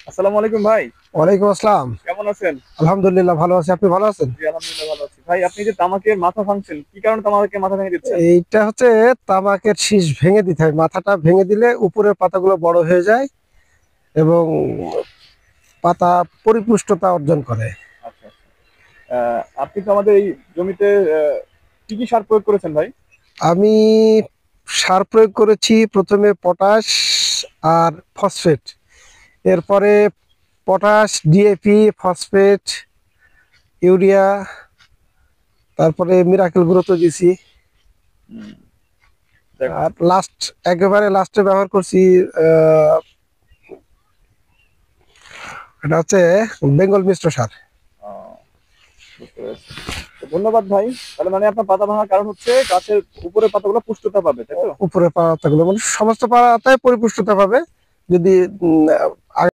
আসসালামু আলাইকুম ভাই। ওয়ালাইকুম আসসালাম। কেমন আছেন? আলহামদুলিল্লাহ ভালো আছি। আপনি ভালো আছেন? জি, আলহামদুলিল্লাহ ভালো আছি। ভাই, আপনি যে তামাকের মাথা ভাঙছেন, কি কারণে তামাকের মাথা ভেঙে দিচ্ছেন? এইটা হচ্ছে তামাকের শীষ ভেঙে দিতে হয়। মাথাটা ভেঙে দিলে উপরের পাতাগুলো বড় হয়ে যায় এবং পাতা পরিপুষ্টতা অর্জন করে। আচ্ছা, আচ্ছা। আপনি তো আমাদের এই জমিতে কি কি সার প্রয়োগ করেছেন ভাই? আমি সার প্রয়োগ করেছি প্রথমে পটাশ আর ফসফেট, এরপরে পটাশ, ডিএপি, ফসফেট, ইউরিয়া, তারপরে মিরাকেল গ্রোথ দিয়েছি। হুম, দেখ। আর একেবারে লাস্টে ব্যবহার করছি এটা হচ্ছে বেঙ্গল মিশ্র সার। আহ, বুঝতে পেরেছি। তো ধন্যবাদ ভাই। তাহলে মানে আপনার পাতা ভাঙার কারণ হচ্ছে গাছের উপরের পাতাগুলো পুষ্টতা পাবে, তাই তো? উপরে পাতাগুলো মানে সমস্ত পাতায় পরিপুষ্টতা পাবে যদি